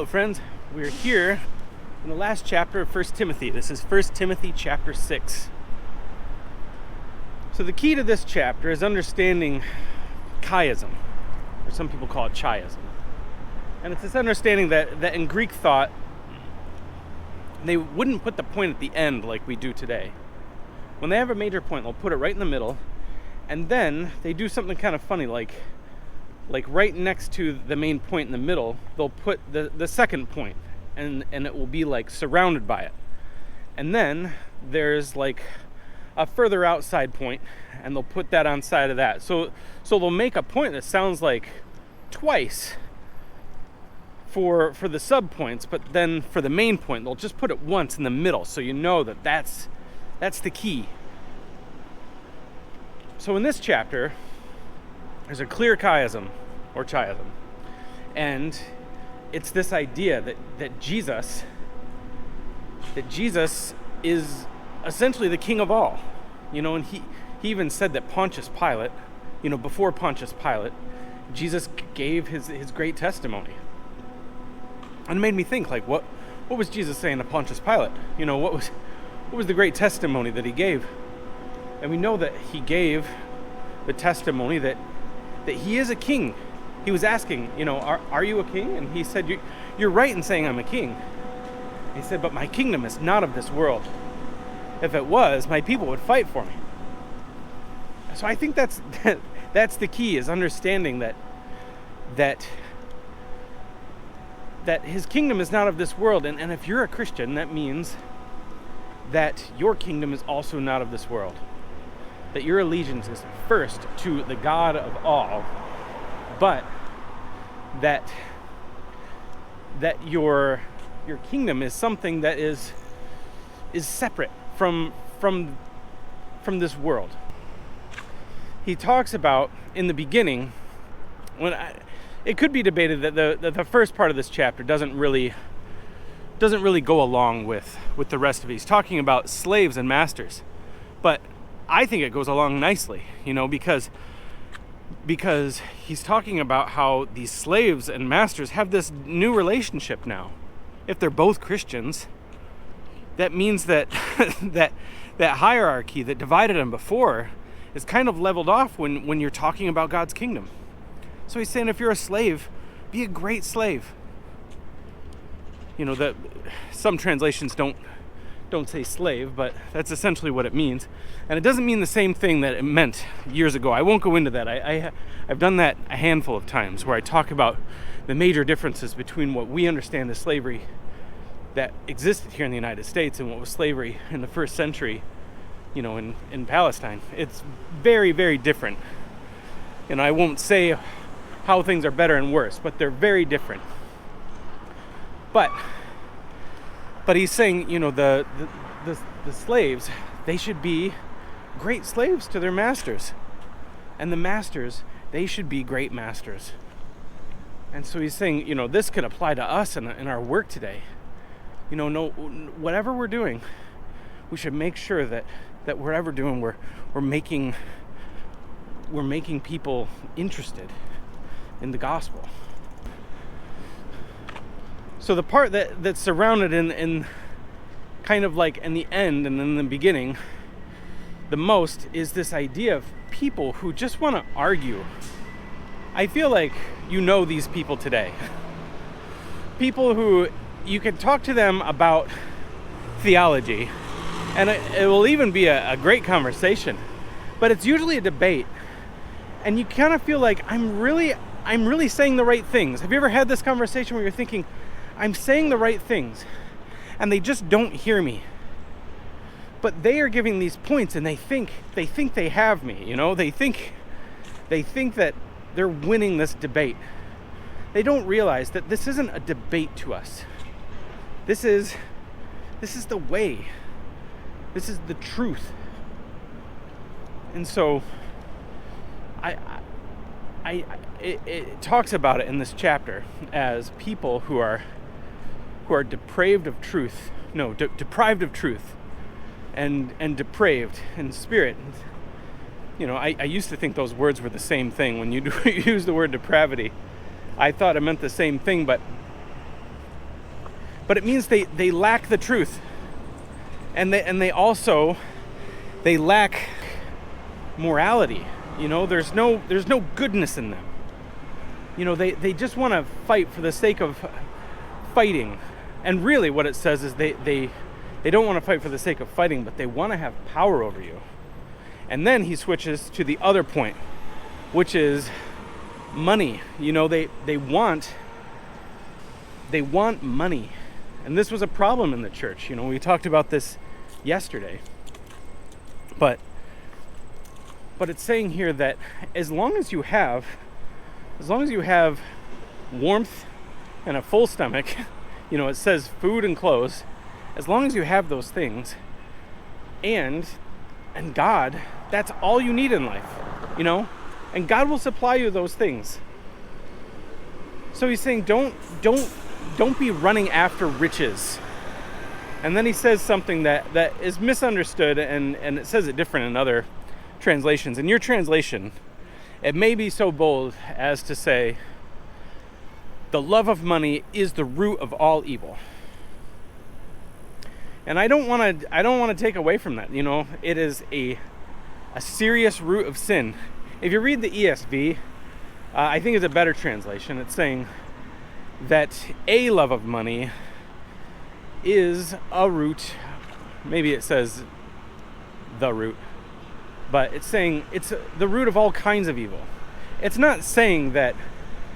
friends. We're here in the last chapter of 1 Timothy. This is 1 Timothy chapter 6. So the key to this chapter is understanding Chiaism, or some people call it Chiaism. And it's this understanding that in Greek thought, they wouldn't put the point at the end like we do today. When they have a major point, they'll put it right in the middle, and then they do something kind of funny, like right next to the main point in the middle, they'll put the second point, and it will be like surrounded by it. And then there's like a further outside point, and they'll put that on side of that. So they'll make a point that sounds like twice for the sub points, but then for the main point, they'll just put it once in the middle, so you know that's the key. So in this chapter, there's a clear chiasm, or chiasm, and it's this idea that Jesus is essentially the king of all, and he even said that Pontius Pilate, before Pontius Pilate, Jesus gave his great testimony. And it made me think, like, what was Jesus saying to Pontius Pilate? What was the great testimony that he gave? And we know that he gave the testimony that he is a king. He was asking, are you a king? And he said, you're right in saying I'm a king. He said, but my kingdom is not of this world. If it was, my people would fight for me. So I think that's the key, is understanding that his kingdom is not of this world. And if you're a Christian, that means that your kingdom is also not of this world. That your allegiance is first to the God of all, but that your kingdom is something that is separate from this world. He talks about in the beginning, it could be debated that the first part of this chapter doesn't really go along with the rest of it. He's talking about slaves and masters, but I think it goes along nicely, because he's talking about how these slaves and masters have this new relationship now. If they're both Christians, that means that that hierarchy that divided them before is kind of leveled off when you're talking about God's kingdom. So he's saying, if you're a slave, be a great slave. That some translations don't say slave, but that's essentially what it means. And it doesn't mean the same thing that it meant years ago. I won't go into that. I've done that a handful of times, where I talk about the major differences between what we understand as slavery that existed here in the United States and what was slavery in the first century, in Palestine. It's very, very different. I won't say how things are better and worse, but they're very different. But he's saying, the slaves, they should be great slaves to their masters. And the masters, they should be great masters. And so he's saying, this could apply to us in our work today. Whatever we're doing, we should make sure that whatever we're doing, we're making people interested in the gospel. So the part that's surrounded in kind of like in the end and in the beginning the most is this idea of people who just want to argue. I feel like these people today. People who you can talk to them about theology, and it will even be a great conversation, but it's usually a debate, and you kind of feel like I'm really saying the right things. Have you ever had this conversation where you're thinking, I'm saying the right things, and they just don't hear me? But they are giving these points, and they think they have me. They think that they're winning this debate. They don't realize that this isn't a debate to us. This is the way. This is the truth. And so it talks about it in this chapter as people who are deprived of truth, and depraved in spirit. I used to think those words were the same thing. When you use the word depravity, I thought it meant the same thing, but but it means they lack the truth. And they also lack morality. There's no goodness in them. They just want to fight for the sake of fighting. And really what it says is they don't want to fight for the sake of fighting, but they want to have power over you. And then he switches to the other point, which is money. They want money. And this was a problem in the church. We talked about this yesterday. But it's saying here that as long as you have warmth and a full stomach, it says food and clothes, as long as you have those things and God, that's all you need in life, and God will supply you those things. So he's saying don't be running after riches. And then he says something that is misunderstood, and it says it different in other translations. In your translation, it may be so bold as to say, the love of money is the root of all evil. And I don't want to take away from that. It is a serious root of sin. If you read the ESV, I think it's a better translation. It's saying that a love of money is a root. Maybe it says the root, but it's saying it's the root of all kinds of evil. It's not saying that,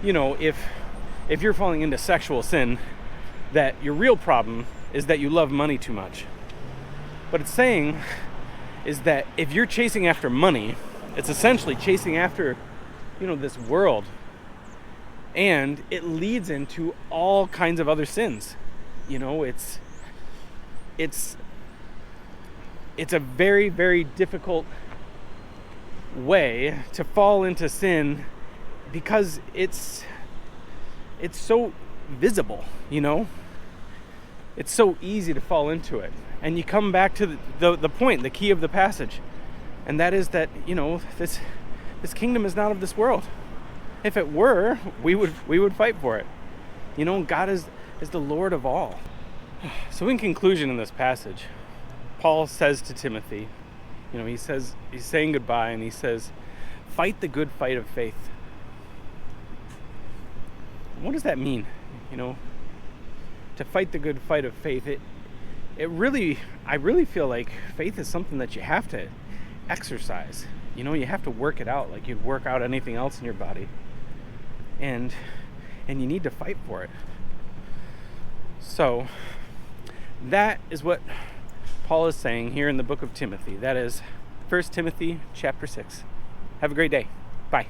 if you're falling into sexual sin, that your real problem is that you love money too much. What it's saying is that if you're chasing after money, it's essentially chasing after, this world. And it leads into all kinds of other sins. It's a very, very difficult way to fall into sin because it's so visible, It's so easy to fall into it. And you come back to the point, the key of the passage. And that is that, this kingdom is not of this world. If it were, we would fight for it. God is the Lord of all. So in conclusion in this passage, Paul says to Timothy, he's saying goodbye, and he says, fight the good fight of faith. What does that mean? To fight the good fight of faith, I really feel like faith is something that you have to exercise. You have to work it out like you'd work out anything else in your body. And you need to fight for it. So that is what Paul is saying here in the book of Timothy. That is 1 Timothy chapter 6. Have a great day. Bye.